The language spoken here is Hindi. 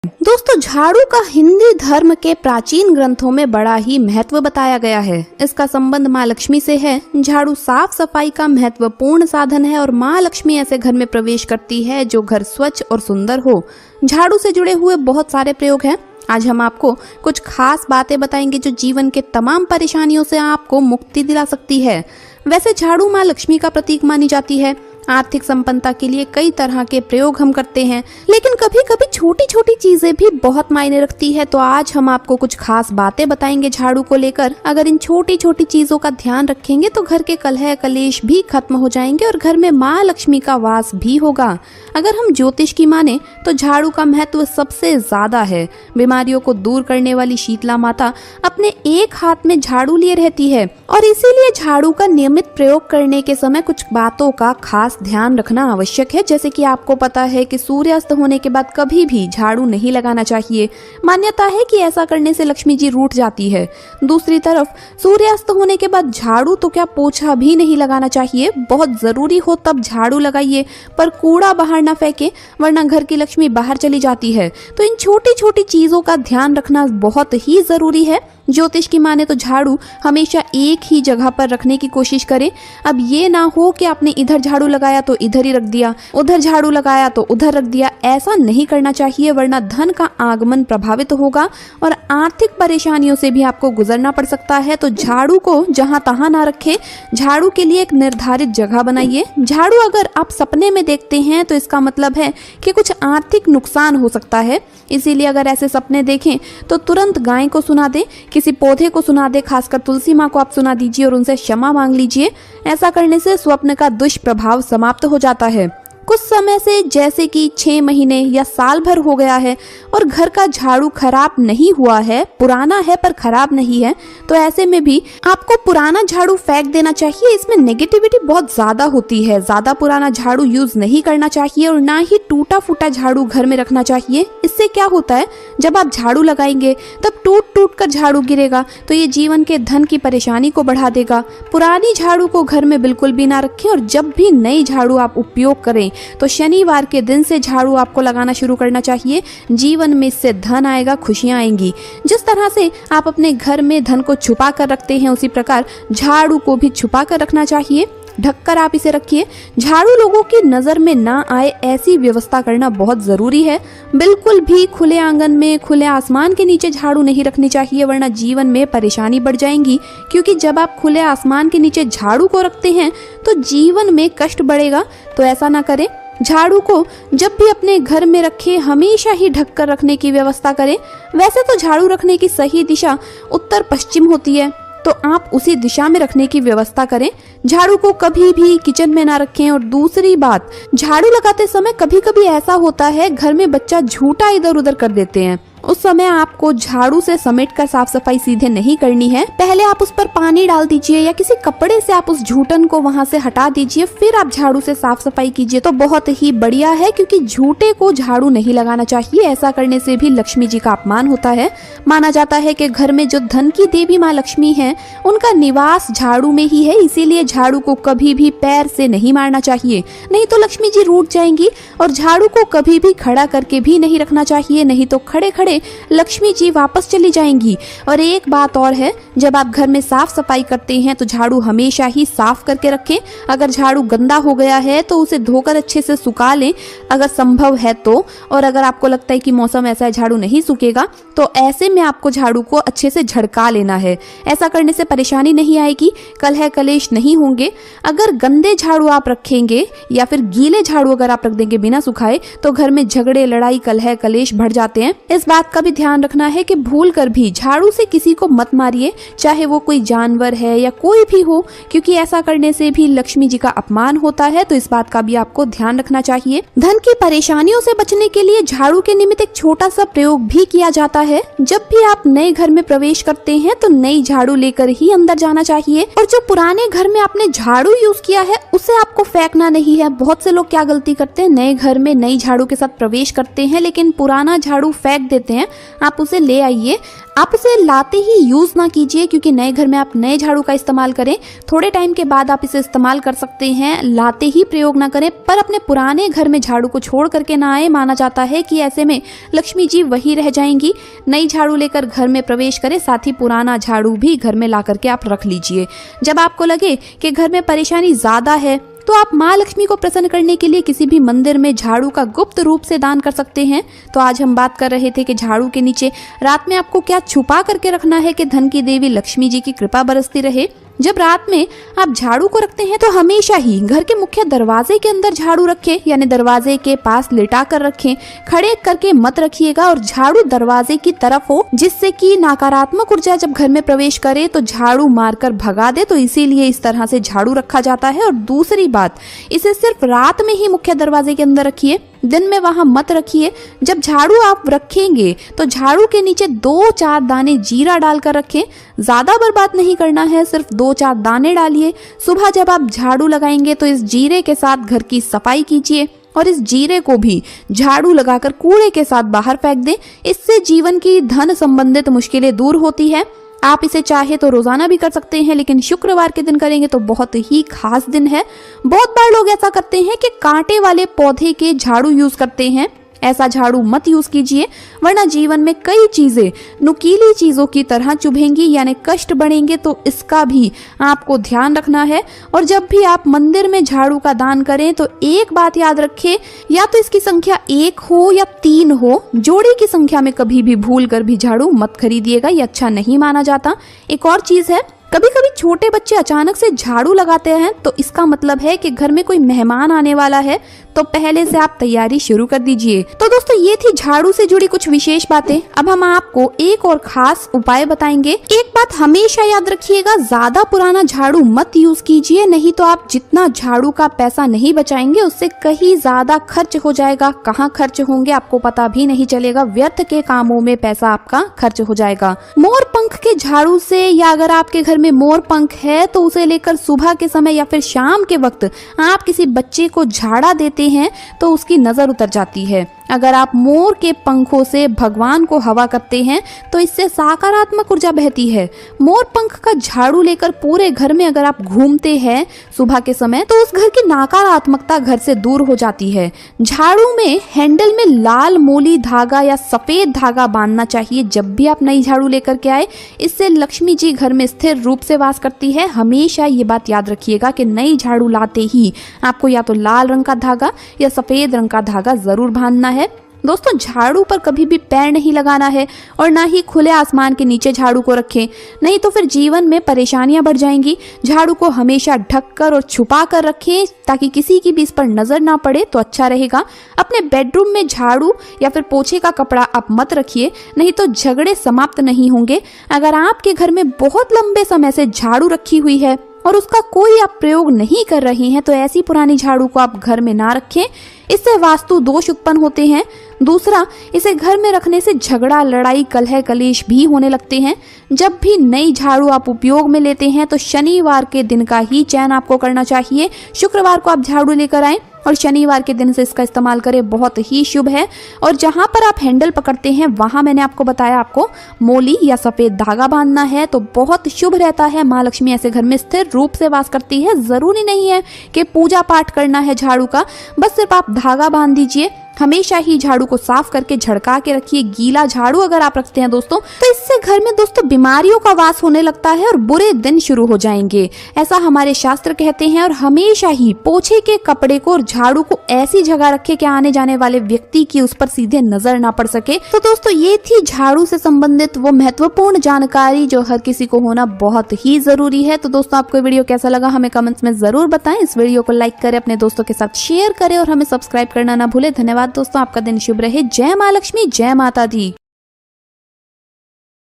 दोस्तों, झाड़ू का हिंदी धर्म के प्राचीन ग्रंथों में बड़ा ही महत्व बताया गया है। इसका संबंध माँ लक्ष्मी से है। झाड़ू साफ सफाई का महत्वपूर्ण साधन है और माँ लक्ष्मी ऐसे घर में प्रवेश करती है जो घर स्वच्छ और सुंदर हो। झाड़ू से जुड़े हुए बहुत सारे प्रयोग हैं। आज हम आपको कुछ खास बातें बताएंगे जो जीवन के तमाम परेशानियों से आपको मुक्ति दिला सकती है। वैसे झाड़ू माँ लक्ष्मी का प्रतीक मानी जाती है। आर्थिक संपन्नता के लिए कई तरह के प्रयोग हम करते हैं, लेकिन कभी कभी छोटी छोटी चीजें भी बहुत मायने रखती है। तो आज हम आपको कुछ खास बातें बताएंगे झाड़ू को लेकर। अगर इन छोटी छोटी चीजों का ध्यान रखेंगे तो घर के कलह कलेश भी खत्म हो जाएंगे और घर में माँ लक्ष्मी का वास भी होगा। अगर हम ज्योतिष की माने तो झाड़ू का महत्व सबसे ज्यादा है। बीमारियों को दूर करने वाली शीतला माता अपने एक हाथ में झाड़ू लिए रहती है और इसीलिए झाड़ू का नियमित प्रयोग करने के समय कुछ बातों का खास ध्यान रखना आवश्यक है। जैसे कि आपको पता है कि सूर्यास्त होने के बाद कभी भी झाड़ू नहीं लगाना चाहिए। मान्यता है कि ऐसा करने से लक्ष्मी जी रूठ जाती है। दूसरी तरफ सूर्यास्त होने के बाद झाड़ू तो क्या पोछा भी नहीं लगाना चाहिए। बहुत जरूरी हो तब झाड़ू लगाइए, पर कूड़ा बाहर ना फेंके, वरना घर की लक्ष्मी बाहर चली जाती है। तो इन छोटी छोटी चीजों का ध्यान रखना बहुत ही जरूरी है। ज्योतिष की माने तो झाड़ू हमेशा एक ही जगह पर रखने की कोशिश करें। अब ये ना हो कि आपने इधर झाड़ू लगाया तो इधर ही रख दिया, उधर झाड़ू लगाया तो उधर रख दिया। ऐसा नहीं करना चाहिए, वरना धन का आगमन प्रभावित होगा और आर्थिक परेशानियों से भी आपको गुजरना पड़ सकता है। तो झाड़ू को जहां तहां ना रखें। झाड़ू के लिए एक निर्धारित जगह बनाइए। झाड़ू अगर आप सपने में देखते हैं तो इसका मतलब है कि कुछ आर्थिक नुकसान हो सकता है। इसीलिए अगर ऐसे सपने देखें तो तुरंत गाय को सुना दें, किसी पौधे को सुना दे, खासकर तुलसी माँ को आप सुना दीजिए और उनसे क्षमा मांग लीजिए। ऐसा करने से स्वप्न का दुष्प्रभाव समाप्त हो जाता है। कुछ समय से जैसे कि 6 महीने या साल भर हो गया है और घर का झाड़ू खराब नहीं हुआ है, पुराना है पर खराब नहीं है, तो ऐसे में भी आपको पुराना झाड़ू फेंक देना चाहिए। इसमें नेगेटिविटी बहुत ज्यादा होती है। ज्यादा पुराना झाड़ू यूज नहीं करना चाहिए और ना ही टूटा फूटा झाड़ू घर में रखना चाहिए। इससे क्या होता है, जब आप झाड़ू लगाएंगे तब टूट टूट कर झाड़ू गिरेगा, तो ये जीवन के धन की परेशानी को बढ़ा देगा। पुरानी झाड़ू को घर में बिल्कुल भी ना रखें और जब भी नई झाड़ू आप उपयोग करें तो शनिवार के दिन से झाड़ू आपको लगाना शुरू करना चाहिए। जीवन में इससे धन आएगा, खुशियां आएंगी। जिस तरह से आप अपने घर में धन को छुपा कर रखते हैं, उसी प्रकार झाड़ू को भी छुपा कर रखना चाहिए। ढककर आप इसे रखिए। झाड़ू लोगों की नजर में ना आए ऐसी व्यवस्था करना बहुत जरूरी है। बिल्कुल भी खुले आंगन में, खुले आसमान के नीचे झाड़ू नहीं रखनी चाहिए, वरना जीवन में परेशानी बढ़ जाएंगी। क्योंकि जब आप खुले आसमान के नीचे झाड़ू को रखते हैं तो जीवन में कष्ट बढ़ेगा। तो ऐसा ना करें। झाड़ू को जब भी अपने घर में रखें, हमेशा ही ढककर रखने की व्यवस्था करें। वैसे तो झाड़ू रखने की सही दिशा उत्तर पश्चिम होती है, तो आप उसी दिशा में रखने की व्यवस्था करें। झाड़ू को कभी भी किचन में ना रखें। और दूसरी बात, झाड़ू लगाते समय कभी कभी ऐसा होता है घर में बच्चा झूठा इधर उधर कर देते हैं। उस समय आपको झाड़ू से समेट कर साफ सफाई सीधे नहीं करनी है। पहले आप उस पर पानी डाल दीजिए या किसी कपड़े से आप उस झूठन को वहां से हटा दीजिए, फिर आप झाड़ू से साफ सफाई कीजिए तो बहुत ही बढ़िया है। क्योंकि झूठे को झाड़ू नहीं लगाना चाहिए। ऐसा करने से भी लक्ष्मी जी का अपमान होता है। माना जाता है कि घर में जो धन की देवी माँ लक्ष्मी है, उनका निवास झाड़ू में ही है। इसीलिए झाड़ू को कभी भी पैर से नहीं मारना चाहिए, नहीं तो लक्ष्मी जी रूठ जाएंगी। और झाड़ू को कभी भी खड़ा करके भी नहीं रखना चाहिए, नहीं तो खड़े खड़े लक्ष्मी जी वापस चली जाएंगी। और एक बात और है, जब आप घर में साफ सफाई करते हैं तो झाड़ू हमेशा ही साफ करके रखें। अगर झाड़ू गंदा हो गया है तो उसे धोकर अच्छे से सुखा लें, अगर संभव है तो। और अगर आपको लगता है कि मौसम ऐसा है झाड़ू नहीं सूखेगा, तो ऐसे में आपको झाड़ू को अच्छे से झड़का लेना है। ऐसा करने से परेशानी नहीं आएगी, कलह कलेश नहीं होंगे। अगर गंदे झाड़ू आप रखेंगे या फिर गीले झाड़ू अगर आप रख देंगे बिना सुखाए, तो घर में झगड़े लड़ाई कलह कलेश बढ़ जाते हैं। इस बात का भी ध्यान रखना है कि भूल कर भी झाड़ू से किसी को मत मारिए, चाहे वो कोई जानवर है या कोई भी हो, क्योंकि ऐसा करने से भी लक्ष्मी जी का अपमान होता है। तो इस बात का भी आपको ध्यान रखना चाहिए। धन की परेशानियों से बचने के लिए झाड़ू के निमित्त एक छोटा सा प्रयोग भी किया जाता है। जब भी आप नए घर में प्रवेश करते हैं तो नई झाड़ू लेकर ही अंदर जाना चाहिए। और जो पुराने घर में आपने झाड़ू यूज किया है उसे आपको फेंकना नहीं है। बहुत से लोग क्या गलती करते हैं, नए घर में नई झाड़ू के साथ प्रवेश करते हैं लेकिन पुराना झाड़ू फेंक देते हैं। हैं, आप उसे ले आइए। आप उसे लाते ही यूज ना कीजिए, क्योंकि नए घर में आप नए झाड़ू का इस्तेमाल करें। थोड़े टाइम के बाद आप इसे इस्तेमाल कर सकते हैं, लाते ही प्रयोग ना करें। पर अपने पुराने घर में झाड़ू को छोड़ करके ना आए, माना जाता है कि ऐसे में लक्ष्मी जी वही रह जाएंगी। नई झाड़ू लेकर घर में प्रवेश करें, साथ ही पुराना झाड़ू भी घर में ला करके आप रख लीजिए। जब आपको लगे कि घर में परेशानी ज्यादा है तो आप माँ लक्ष्मी को प्रसन्न करने के लिए किसी भी मंदिर में झाड़ू का गुप्त रूप से दान कर सकते हैं। तो आज हम बात कर रहे थे कि झाड़ू के नीचे रात में आपको क्या छुपा करके रखना है कि धन की देवी लक्ष्मी जी की कृपा बरसती रहे। जब रात में आप झाड़ू को रखते हैं तो हमेशा ही घर के मुख्य दरवाजे के अंदर झाड़ू रखें, यानी दरवाजे के पास लिटा कर रखें, खड़े करके मत रखिएगा। और झाड़ू दरवाजे की तरफ हो, जिससे कि नकारात्मक ऊर्जा जब घर में प्रवेश करे तो झाड़ू मारकर भगा दे। तो इसीलिए इस तरह से झाड़ू रखा जाता है। और दूसरी बात, इसे सिर्फ रात में ही मुख्य दरवाजे के अंदर रखिए, दिन में वहां मत रखिए। जब झाड़ू आप रखेंगे तो झाड़ू के नीचे 2-4 दाने जीरा डालकर रखें। ज्यादा बर्बाद नहीं करना है, सिर्फ 2-4 दाने डालिए। सुबह जब आप झाड़ू लगाएंगे तो इस जीरे के साथ घर की सफाई कीजिए और इस जीरे को भी झाड़ू लगाकर कूड़े के साथ बाहर फेंक दें। इससे जीवन की धन संबंधित मुश्किलें दूर होती है। आप इसे चाहे तो रोजाना भी कर सकते हैं, लेकिन शुक्रवार के दिन करेंगे तो बहुत ही खास दिन है। बहुत बार लोग ऐसा करते हैं कि कांटे वाले पौधे के झाड़ू यूज करते हैं। ऐसा झाड़ू मत यूज कीजिए, वरना जीवन में कई चीजें नुकीली चीजों की तरह चुभेंगी, यानी कष्ट बढ़ेंगे। तो इसका भी आपको ध्यान रखना है। और जब भी आप मंदिर में झाड़ू का दान करें तो एक बात याद रखें, या तो इसकी संख्या 1 हो या 3 हो। जोड़ी की संख्या में कभी भी भूल कर भी झाड़ू मत खरीदिएगा, ये अच्छा नहीं माना जाता। एक और चीज है, कभी कभी छोटे बच्चे अचानक से झाड़ू लगाते हैं तो इसका मतलब है कि घर में कोई मेहमान आने वाला है। तो पहले से आप तैयारी शुरू कर दीजिए। तो दोस्तों, ये थी झाड़ू से जुड़ी कुछ विशेष बातें। अब हम आपको एक और खास उपाय बताएंगे। एक बात हमेशा याद रखिएगा, ज्यादा पुराना झाड़ू मत यूज कीजिए, नहीं तो आप जितना झाड़ू का पैसा नहीं बचाएंगे उससे कहीं ज्यादा खर्च हो जाएगा। कहाँ खर्च होंगे आपको पता भी नहीं चलेगा, व्यर्थ के कामों में पैसा आपका खर्च हो जाएगा। मोर पंख के झाड़ू से, या अगर आपके घर में मोर पंख है तो उसे लेकर सुबह के समय या फिर शाम के वक्त आप किसी बच्चे को झाड़ा देते हैं तो उसकी नजर उतर जाती है। अगर आप मोर के पंखों से भगवान को हवा करते हैं तो इससे सकारात्मक ऊर्जा बहती है। मोर पंख का झाड़ू लेकर पूरे घर में अगर आप घूमते हैं सुबह के समय तो उस घर की नकारात्मकता घर से दूर हो जाती है। झाड़ू में हैंडल में लाल मोली धागा या सफेद धागा बांधना चाहिए जब भी आप नई झाड़ू लेकर के आए। इससे लक्ष्मी जी घर में स्थिर रूप से वास करती है। हमेशा ये बात याद रखिएगा कि नई झाड़ू लाते ही आपको या तो लाल रंग का धागा या सफेद रंग का धागा जरूर बांधना है। दोस्तों, झाड़ू पर कभी भी पैर नहीं लगाना है और ना ही खुले आसमान के नीचे झाड़ू को रखें, नहीं तो फिर जीवन में परेशानियां बढ़ जाएंगी। झाड़ू को हमेशा ढककर और छुपा कर रखें ताकि किसी की भी इस पर नजर ना पड़े तो अच्छा रहेगा। अपने बेडरूम में झाड़ू या फिर पोछे का कपड़ा आप मत रखिए, नहीं तो झगड़े समाप्त नहीं होंगे। अगर आपके घर में बहुत लंबे समय से झाड़ू रखी हुई है और उसका कोई आप प्रयोग नहीं कर रहे हैं तो ऐसी पुरानी झाड़ू को आप घर में ना रखें, इससे वास्तु दोष उत्पन्न होते हैं। दूसरा, इसे घर में रखने से झगड़ा, लड़ाई, कलह, कलेश भी होने लगते हैं। जब भी नई झाड़ू आप उपयोग में लेते हैं तो शनिवार के दिन का ही चयन आपको करना चाहिए। शुक्रवार को आप झाड़ू लेकर आएं और शनिवार के दिन से इसका इस्तेमाल करें, बहुत ही शुभ है। और जहां पर आप हैंडल पकड़ते हैं वहां मैंने आपको बताया आपको मोली या सफेद धागा बांधना है तो बहुत शुभ रहता है। माँ लक्ष्मी ऐसे घर में स्थिर रूप से वास करती है। जरूरी नहीं है कि पूजा पाठ करना है झाड़ू का, बस सिर्फ आप धागा बांध दीजिए। हमेशा ही झाड़ू को साफ करके झड़का के रखिए। गीला झाड़ू अगर आप रखते हैं दोस्तों तो इससे घर में दोस्तों बीमारियों का वास होने लगता है और बुरे दिन शुरू हो जाएंगे, ऐसा हमारे शास्त्र कहते हैं। और हमेशा ही पोछे के कपड़े को और झाड़ू को ऐसी जगह रखे कि आने जाने वाले व्यक्ति की उस पर सीधे नजर ना पड़ सके। तो दोस्तों, ये थी झाड़ू से संबंधित वो महत्वपूर्ण जानकारी जो हर किसी को होना बहुत ही जरूरी है। तो दोस्तों, आपको वीडियो कैसा लगा हमें कमेंट्स में जरूर बताएं। इस वीडियो को लाइक करें, अपने दोस्तों के साथ शेयर करें और हमें सब्सक्राइब करना ना भूले। धन्यवाद दोस्तों, आपका दिन शुभ रहे। जय माँ लक्ष्मी, जय माता दी।